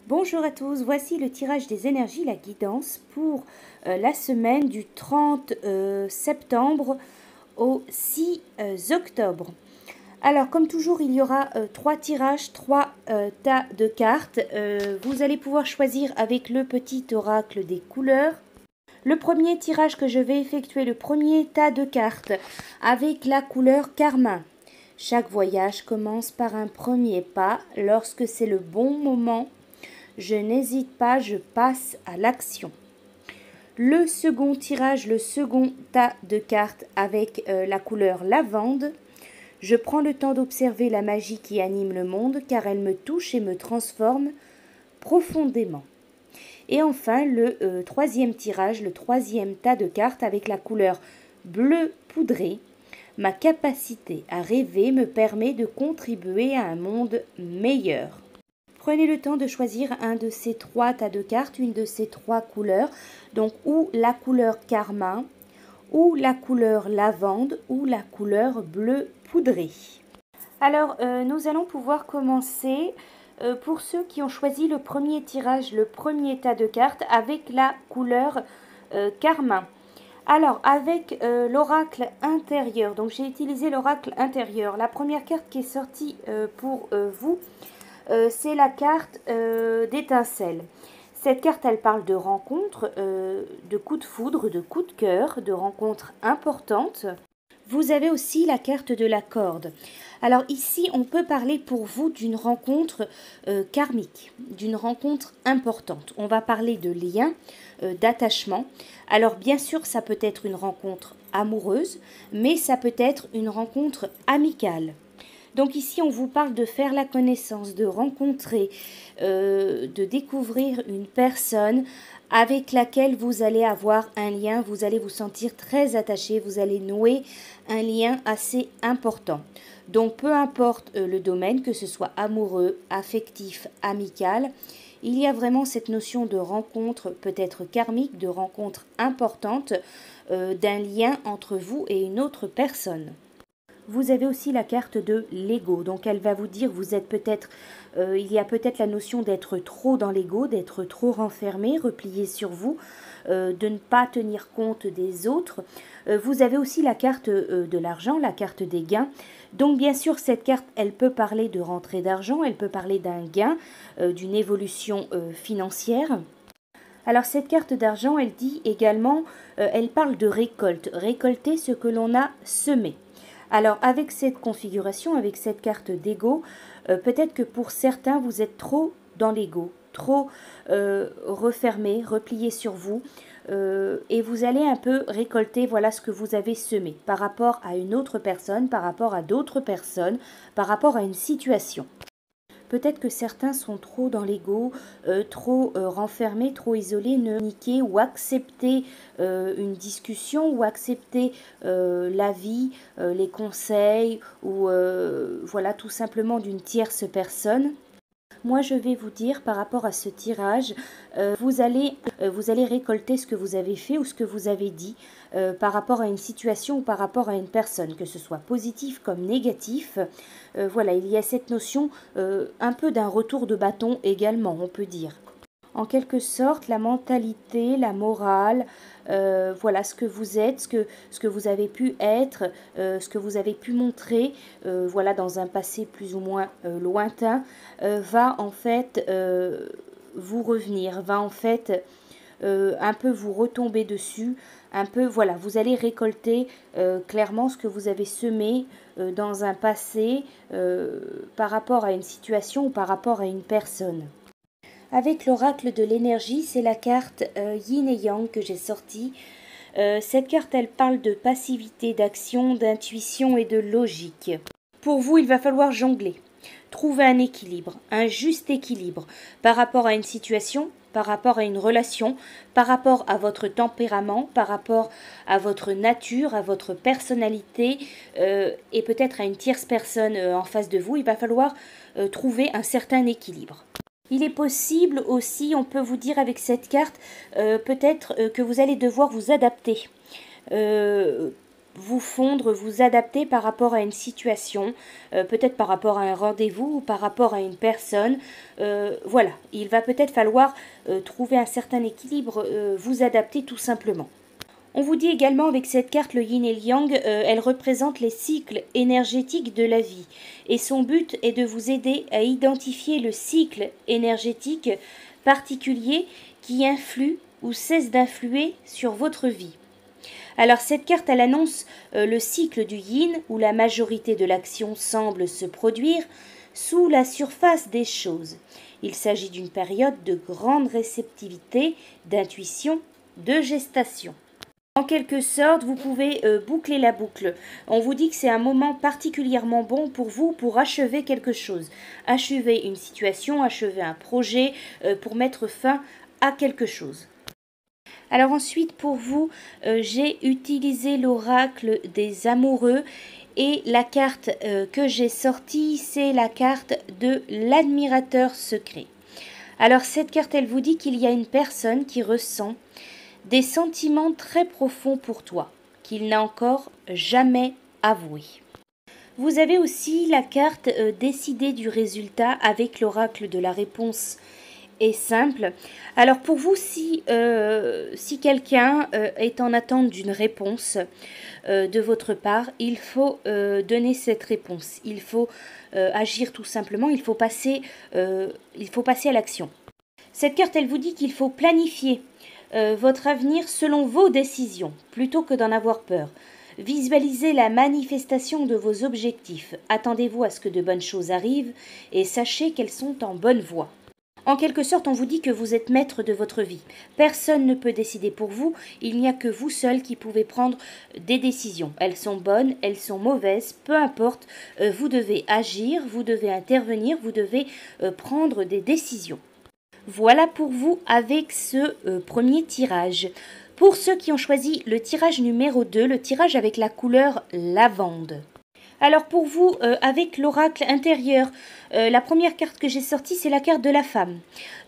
Bonjour à tous, voici le tirage des énergies, la guidance pour la semaine du 30 septembre au 6 octobre. Alors comme toujours il y aura 3 tirages, 3 tas de cartes. Vous allez pouvoir choisir avec le petit oracle des couleurs. Le premier tirage que je vais effectuer, le premier tas de cartes avec la couleur carmin. Chaque voyage commence par un premier pas. Lorsque c'est le bon moment, je n'hésite pas, je passe à l'action. Le second tirage, le second tas de cartes avec la couleur lavande. Je prends le temps d'observer la magie qui anime le monde car elle me touche et me transforme profondément. Et enfin, le troisième tirage, le troisième tas de cartes avec la couleur bleu poudré. Ma capacité à rêver me permet de contribuer à un monde meilleur. Prenez le temps de choisir un de ces 3 tas de cartes, une de ces 3 couleurs, donc ou la couleur carmin, ou la couleur lavande, ou la couleur bleu poudré. Alors, nous allons pouvoir commencer pour ceux qui ont choisi le premier tirage, le premier tas de cartes avec la couleur carmin. Alors, avec l'oracle intérieur, donc j'ai utilisé l'oracle intérieur. La première carte qui est sortie pour vous, c'est la carte d'étincelle. Cette carte, elle parle de rencontres, de coups de foudre, de coups de cœur, de rencontres importantes. Vous avez aussi la carte de la corde. Alors ici, on peut parler pour vous d'une rencontre karmique, d'une rencontre importante. On va parler de lien, d'attachement. Alors bien sûr, ça peut être une rencontre amoureuse, mais ça peut être une rencontre amicale. Donc ici, on vous parle de faire la connaissance, de rencontrer, de découvrir une personne avec laquelle vous allez avoir un lien, vous allez vous sentir très attaché, vous allez nouer un lien assez important. Donc peu importe le domaine, que ce soit amoureux, affectif, amical, il y a vraiment cette notion de rencontre peut-être karmique, de rencontre importante, d'un lien entre vous et une autre personne. Vous avez aussi la carte de l'ego, donc elle va vous dire, vous êtes peut-être, il y a peut-être la notion d'être trop dans l'ego, d'être trop renfermé, replié sur vous, de ne pas tenir compte des autres. Vous avez aussi la carte de l'argent, la carte des gains. Donc bien sûr, cette carte, elle peut parler de rentrée d'argent, elle peut parler d'un gain, d'une évolution financière. Alors cette carte d'argent, elle dit également, elle parle de récolte, récolter ce que l'on a semé. Alors avec cette configuration, avec cette carte d'ego, peut-être que pour certains, vous êtes trop dans l'ego, trop refermé, replié sur vous, et vous allez un peu récolter voilà ce que vous avez semé par rapport à une autre personne, par rapport à d'autres personnes, par rapport à une situation. Peut-être que certains sont trop dans l'ego, trop renfermés, trop isolés, ne niquer ou accepter une discussion ou accepter l'avis, les conseils ou voilà tout simplement d'une tierce personne. Moi, je vais vous dire par rapport à ce tirage, vous allez récolter ce que vous avez fait ou ce que vous avez dit par rapport à une situation ou par rapport à une personne, que ce soit positif comme négatif. Voilà, il y a cette notion un peu d'un retour de bâton également, on peut dire. En quelque sorte, la mentalité, la morale, voilà ce que vous êtes, ce que vous avez pu être, ce que vous avez pu montrer, voilà dans un passé plus ou moins lointain, va en fait vous revenir, va en fait un peu vous retomber dessus, un peu voilà, vous allez récolter clairement ce que vous avez semé dans un passé par rapport à une situation ou par rapport à une personne. Avec l'oracle de l'énergie, c'est la carte Yin et Yang que j'ai sortie. Cette carte, elle parle de passivité, d'action, d'intuition et de logique. Pour vous, il va falloir jongler, trouver un équilibre, un juste équilibre par rapport à une situation, par rapport à une relation, par rapport à votre tempérament, par rapport à votre nature, à votre personnalité et peut-être à une tierce personne en face de vous. Il va falloir trouver un certain équilibre. Il est possible aussi, on peut vous dire avec cette carte, peut-être que vous allez devoir vous adapter. vous fondre, vous adapter par rapport à une situation, peut-être par rapport à un rendez-vous ou par rapport à une personne. Voilà, il va peut-être falloir trouver un certain équilibre, vous adapter tout simplement. On vous dit également avec cette carte, le yin et le yang, elle représente les cycles énergétiques de la vie. Et son but est de vous aider à identifier le cycle énergétique particulier qui influe ou cesse d'influer sur votre vie. Alors cette carte, elle annonce le cycle du yin, où la majorité de l'action semble se produire sous la surface des choses. Il s'agit d'une période de grande réceptivité, d'intuition, de gestation. En quelque sorte, vous pouvez boucler la boucle. On vous dit que c'est un moment particulièrement bon pour vous pour achever quelque chose. Achever une situation, achever un projet, pour mettre fin à quelque chose. Alors ensuite, pour vous, j'ai utilisé l'oracle des amoureux et la carte que j'ai sortie, c'est la carte de l'admirateur secret. Alors cette carte, elle vous dit qu'il y a une personne qui ressent des sentiments très profonds pour toi, qu'il n'a encore jamais avoué. Vous avez aussi la carte décider du résultat avec l'oracle de la réponse est simple. Alors pour vous, si quelqu'un est en attente d'une réponse de votre part, il faut donner cette réponse. Il faut agir tout simplement, il faut passer à l'action. Cette carte, elle vous dit qu'il faut planifier votre avenir selon vos décisions, plutôt que d'en avoir peur. Visualisez la manifestation de vos objectifs. Attendez-vous à ce que de bonnes choses arrivent et sachez qu'elles sont en bonne voie. En quelque sorte, on vous dit que vous êtes maître de votre vie. Personne ne peut décider pour vous, il n'y a que vous seul qui pouvez prendre des décisions. Elles sont bonnes, elles sont mauvaises, peu importe, vous devez agir, vous devez intervenir, vous devez prendre des décisions. Voilà pour vous avec ce premier tirage. Pour ceux qui ont choisi le tirage numéro 2, le tirage avec la couleur lavande. Alors pour vous, avec l'oracle intérieur, la première carte que j'ai sortie, c'est la carte de la femme.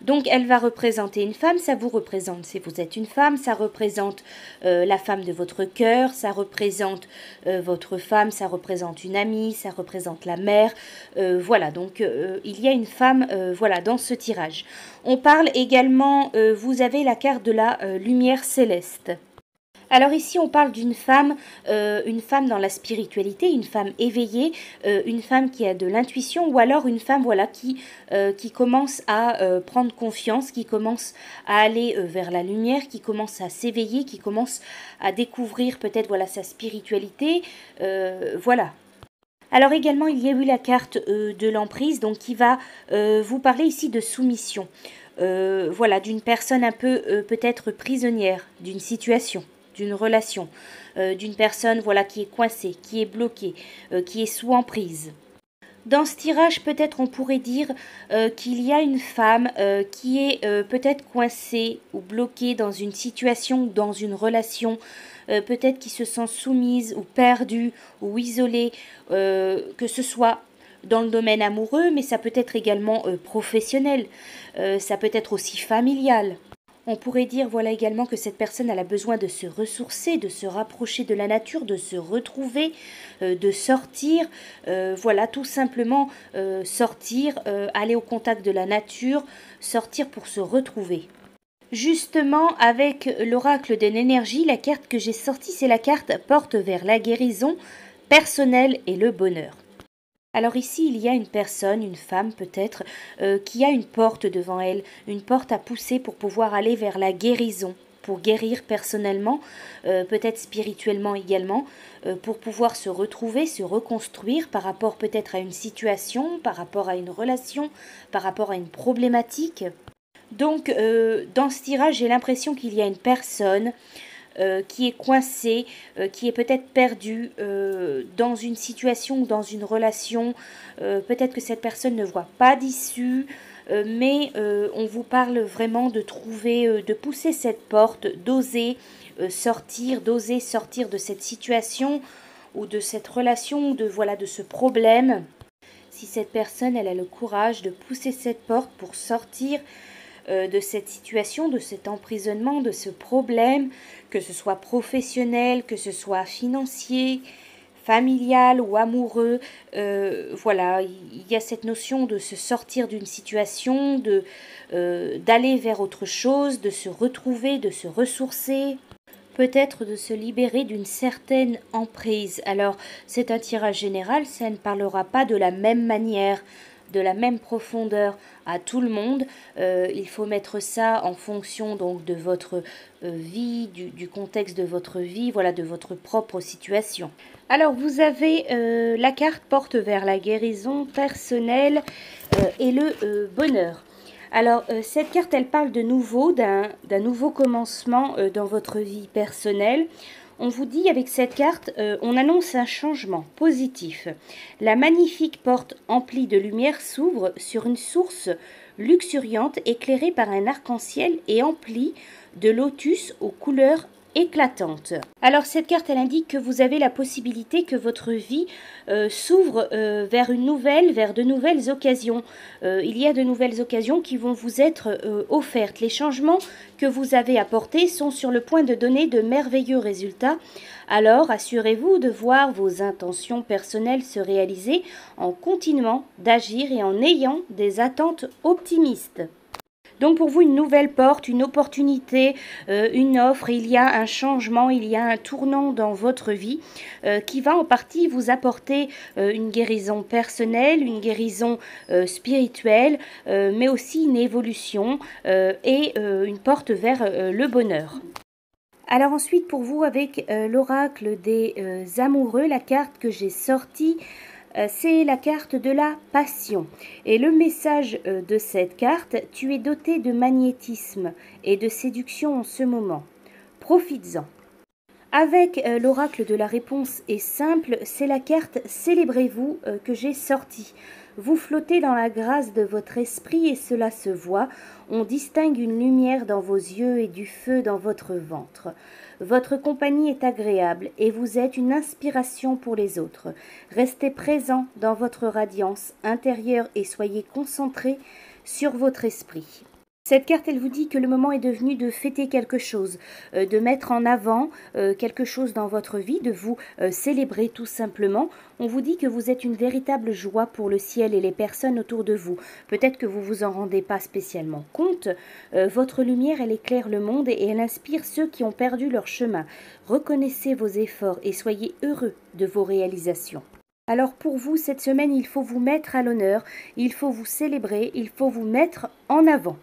Donc elle va représenter une femme, ça vous représente, si vous êtes une femme, ça représente la femme de votre cœur, ça représente votre femme, ça représente une amie, ça représente la mère. Voilà, donc il y a une femme voilà, dans ce tirage. On parle également, vous avez la carte de la lumière céleste. Alors ici, on parle d'une femme dans la spiritualité, une femme éveillée, une femme qui a de l'intuition, ou alors une femme voilà qui commence à prendre confiance, qui commence à aller vers la lumière, qui commence à s'éveiller, qui commence à découvrir peut-être voilà sa spiritualité, voilà. Alors également, il y a eu la carte de l'emprise, donc qui va vous parler ici de soumission. Voilà, d'une personne un peu peut-être prisonnière d'une situation, d'une relation, d'une personne voilà qui est coincée, qui est bloquée, qui est sous emprise. Dans ce tirage, peut-être on pourrait dire qu'il y a une femme qui est peut-être coincée ou bloquée dans une situation, dans une relation, peut-être qui se sent soumise ou perdue ou isolée, que ce soit dans le domaine amoureux, mais ça peut être également professionnel, ça peut être aussi familial. On pourrait dire voilà également que cette personne elle a besoin de se ressourcer, de se rapprocher de la nature, de se retrouver, de sortir, voilà tout simplement sortir, aller au contact de la nature, sortir pour se retrouver. Justement avec l'oracle de l'énergie, la carte que j'ai sortie c'est la carte porte vers la guérison personnelle et le bonheur. Alors ici, il y a une personne, une femme peut-être, qui a une porte devant elle, une porte à pousser pour pouvoir aller vers la guérison, pour guérir personnellement, peut-être spirituellement également, pour pouvoir se retrouver, se reconstruire par rapport peut-être à une situation, par rapport à une relation, par rapport à une problématique. Donc, dans ce tirage, j'ai l'impression qu'il y a une personne qui est coincé, qui est peut-être perdu dans une situation ou dans une relation. Peut-être que cette personne ne voit pas d'issue, mais on vous parle vraiment de trouver, de pousser cette porte, d'oser sortir de cette situation ou de cette relation, de ce problème. Si cette personne, elle a le courage de pousser cette porte pour sortir de cette situation, de cet emprisonnement, de ce problème, que ce soit professionnel, que ce soit financier, familial ou amoureux. Voilà, il y a cette notion de se sortir d'une situation, d'aller vers autre chose, de se retrouver, de se ressourcer, peut-être de se libérer d'une certaine emprise. Alors, c'est un tirage général, ça ne parlera pas de la même manière, de la même profondeur à tout le monde. Il faut mettre ça en fonction donc de votre vie, du contexte de votre vie, voilà, de votre propre situation. Alors, vous avez la carte porte vers la guérison personnelle et le bonheur. Alors, cette carte, elle parle de nouveau, d'un nouveau commencement dans votre vie personnelle. On vous dit avec cette carte, on annonce un changement positif. La magnifique porte emplie de lumière s'ouvre sur une source luxuriante éclairée par un arc-en-ciel et emplie de lotus aux couleurs éclatante. Alors cette carte, elle indique que vous avez la possibilité que votre vie s'ouvre vers de nouvelles occasions. Il y a de nouvelles occasions qui vont vous être offertes. Les changements que vous avez apportés sont sur le point de donner de merveilleux résultats. Alors assurez-vous de voir vos intentions personnelles se réaliser en continuant d'agir et en ayant des attentes optimistes. Donc pour vous, une nouvelle porte, une opportunité, une offre, il y a un changement, il y a un tournant dans votre vie qui va en partie vous apporter une guérison personnelle, une guérison spirituelle, mais aussi une évolution et une porte vers le bonheur. Alors ensuite pour vous avec l'oracle des amoureux, la carte que j'ai sortie, c'est la carte de la passion. Et le message de cette carte, tu es doté de magnétisme et de séduction en ce moment. Profites-en. Avec l'oracle de la réponse est simple, c'est la carte Célébrez-vous que j'ai sortie. Vous flottez dans la grâce de votre esprit et cela se voit. On distingue une lumière dans vos yeux et du feu dans votre ventre. Votre compagnie est agréable et vous êtes une inspiration pour les autres. Restez présent dans votre radiance intérieure et soyez concentrés sur votre esprit. Cette carte, elle vous dit que le moment est devenu de fêter quelque chose, de mettre en avant quelque chose dans votre vie, de vous célébrer tout simplement. On vous dit que vous êtes une véritable joie pour le ciel et les personnes autour de vous. Peut-être que vous ne vous en rendez pas spécialement compte. Votre lumière, elle éclaire le monde et elle inspire ceux qui ont perdu leur chemin. Reconnaissez vos efforts et soyez heureux de vos réalisations. Alors pour vous, cette semaine, il faut vous mettre à l'honneur, il faut vous célébrer, il faut vous mettre en avant.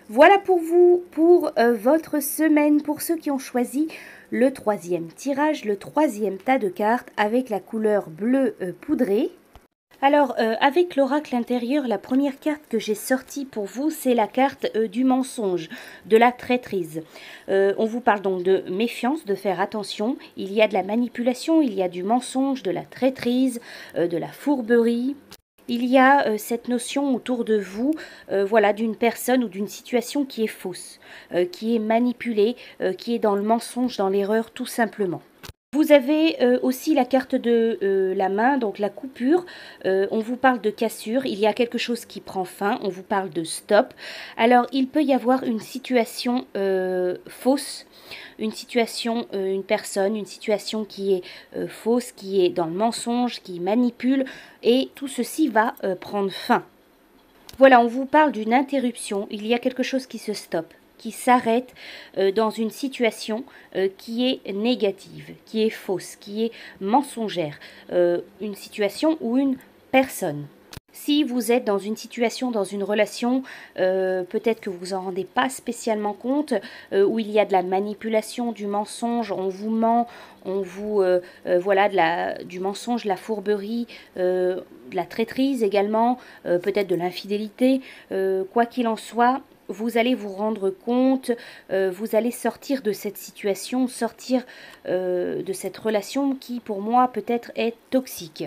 Voilà pour vous, pour votre semaine, pour ceux qui ont choisi le troisième tirage, le troisième tas de cartes avec la couleur bleu poudré. Alors, avec l'oracle intérieur, la première carte que j'ai sortie pour vous, c'est la carte du mensonge, de la traîtrise. On vous parle donc de méfiance, de faire attention. Il y a de la manipulation, il y a du mensonge, de la traîtrise, de la fourberie. Il y a cette notion autour de vous, voilà, d'une personne ou d'une situation qui est fausse, qui est manipulée, qui est dans le mensonge, dans l'erreur tout simplement. Vous avez aussi la carte de la main, donc la coupure. On vous parle de cassure, il y a quelque chose qui prend fin, on vous parle de stop. Alors il peut y avoir une situation fausse, une situation, une personne, une situation qui est fausse, qui est dans le mensonge, qui manipule, et tout ceci va prendre fin. Voilà, on vous parle d'une interruption, il y a quelque chose qui se stoppe, qui s'arrête dans une situation qui est négative, qui est fausse, qui est mensongère, une situation ou une personne. Si vous êtes dans une situation, dans une relation, peut-être que vous vous en rendez pas spécialement compte, où il y a de la manipulation, du mensonge, on vous ment, on vous voilà, du mensonge, de la fourberie, de la traîtrise également, peut-être de l'infidélité, quoi qu'il en soit. Vous allez vous rendre compte, vous allez sortir de cette situation, sortir de cette relation qui pour moi peut-être est toxique.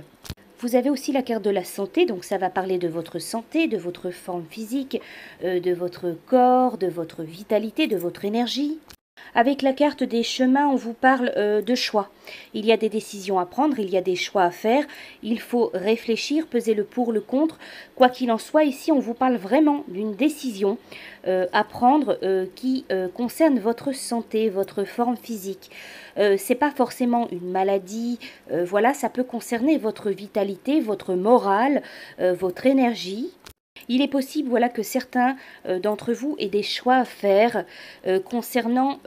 Vous avez aussi la carte de la santé, donc ça va parler de votre santé, de votre forme physique, de votre corps, de votre vitalité, de votre énergie. Avec la carte des chemins, on vous parle de choix. Il y a des décisions à prendre, il y a des choix à faire. Il faut réfléchir, peser le pour, le contre. Quoi qu'il en soit, ici, on vous parle vraiment d'une décision à prendre qui concerne votre santé, votre forme physique. C'est pas forcément une maladie. Voilà, ça peut concerner votre vitalité, votre morale, votre énergie. Il est possible voilà, que certains d'entre vous aient des choix à faire concernant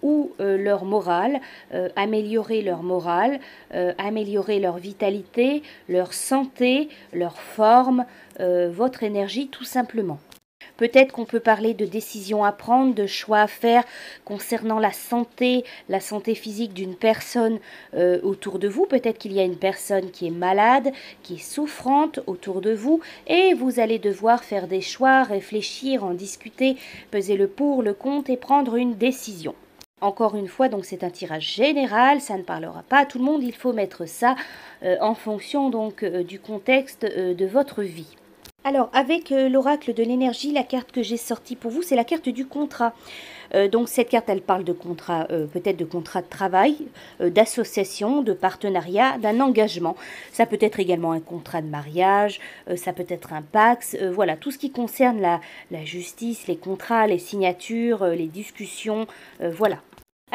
ou leur morale, améliorer leur morale, améliorer leur vitalité, leur santé, leur forme, votre énergie tout simplement. Peut-être qu'on peut parler de décisions à prendre, de choix à faire concernant la santé physique d'une personne autour de vous. Peut-être qu'il y a une personne qui est malade, qui est souffrante autour de vous et vous allez devoir faire des choix, réfléchir, en discuter, peser le pour, le contre et prendre une décision. Encore une fois, donc c'est un tirage général, ça ne parlera pas à tout le monde, il faut mettre ça en fonction donc du contexte de votre vie. Alors, avec l'oracle de l'énergie, la carte que j'ai sortie pour vous, c'est la carte du contrat. Donc, cette carte, elle parle de contrat, peut-être de contrat de travail, d'association, de partenariat, d'un engagement. Ça peut être également un contrat de mariage, ça peut être un Pacs, voilà, tout ce qui concerne la justice, les contrats, les signatures, les discussions, voilà.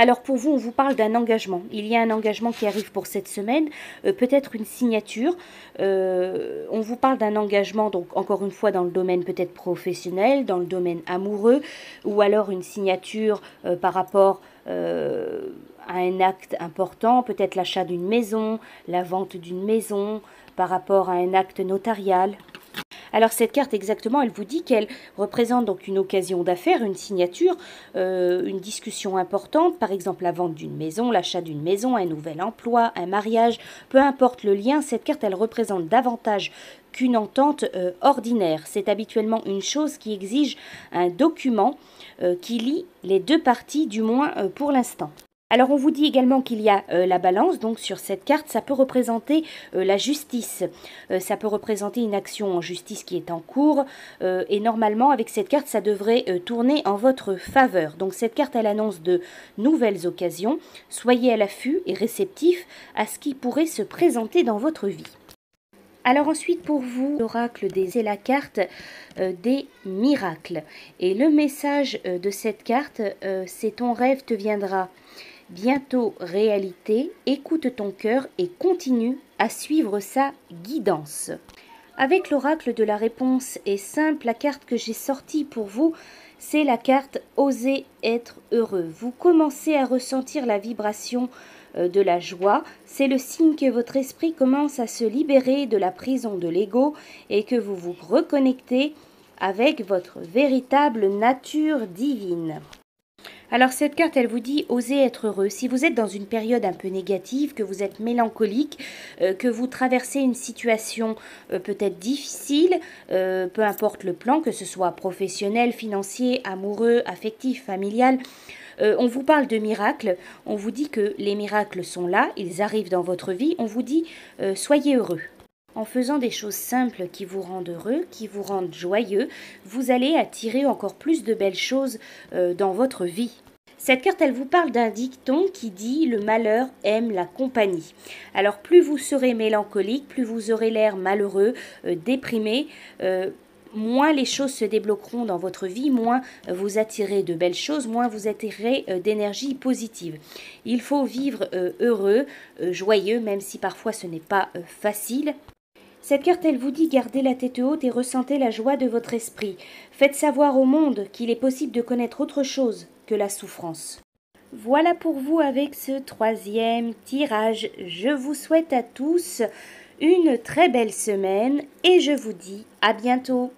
Alors pour vous, on vous parle d'un engagement. Il y a un engagement qui arrive pour cette semaine, peut-être une signature. On vous parle d'un engagement, donc encore une fois dans le domaine peut-être professionnel, dans le domaine amoureux, ou alors une signature par rapport à un acte important, peut-être l'achat d'une maison, la vente d'une maison, par rapport à un acte notarial. Alors cette carte exactement, elle vous dit qu'elle représente donc une occasion d'affaires, une signature, une discussion importante, par exemple la vente d'une maison, l'achat d'une maison, un nouvel emploi, un mariage, peu importe le lien, cette carte elle représente davantage qu'une entente ordinaire. C'est habituellement une chose qui exige un document qui lie les deux parties, du moins pour l'instant. Alors on vous dit également qu'il y a la balance, donc sur cette carte, ça peut représenter la justice, ça peut représenter une action en justice qui est en cours, et normalement avec cette carte, ça devrait tourner en votre faveur. Donc cette carte, elle annonce de nouvelles occasions, soyez à l'affût et réceptif à ce qui pourrait se présenter dans votre vie. Alors ensuite pour vous, l'oracle c'est la carte des miracles. Et le message de cette carte, c'est ton rêve te viendra bientôt réalité, écoute ton cœur et continue à suivre sa guidance. Avec l'oracle de la réponse est simple, la carte que j'ai sortie pour vous, c'est la carte Oser être heureux. Vous commencez à ressentir la vibration de la joie. C'est le signe que votre esprit commence à se libérer de la prison de l'ego et que vous vous reconnectez avec votre véritable nature divine. Alors cette carte, elle vous dit osez être heureux. Si vous êtes dans une période un peu négative, que vous êtes mélancolique, que vous traversez une situation peut-être difficile, peu importe le plan, que ce soit professionnel, financier, amoureux, affectif, familial, on vous parle de miracles, on vous dit que les miracles sont là, ils arrivent dans votre vie, on vous dit soyez heureux. En faisant des choses simples qui vous rendent heureux, qui vous rendent joyeux, vous allez attirer encore plus de belles choses dans votre vie. Cette carte, elle vous parle d'un dicton qui dit « Le malheur aime la compagnie ». Alors, plus vous serez mélancolique, plus vous aurez l'air malheureux, déprimé, moins les choses se débloqueront dans votre vie, moins vous attirez de belles choses, moins vous attirez d'énergie positive. Il faut vivre heureux, joyeux, même si parfois ce n'est pas facile. Cette carte, elle vous dit gardez la tête haute et ressentez la joie de votre esprit. Faites savoir au monde qu'il est possible de connaître autre chose que la souffrance. Voilà pour vous avec ce troisième tirage. Je vous souhaite à tous une très belle semaine et je vous dis à bientôt.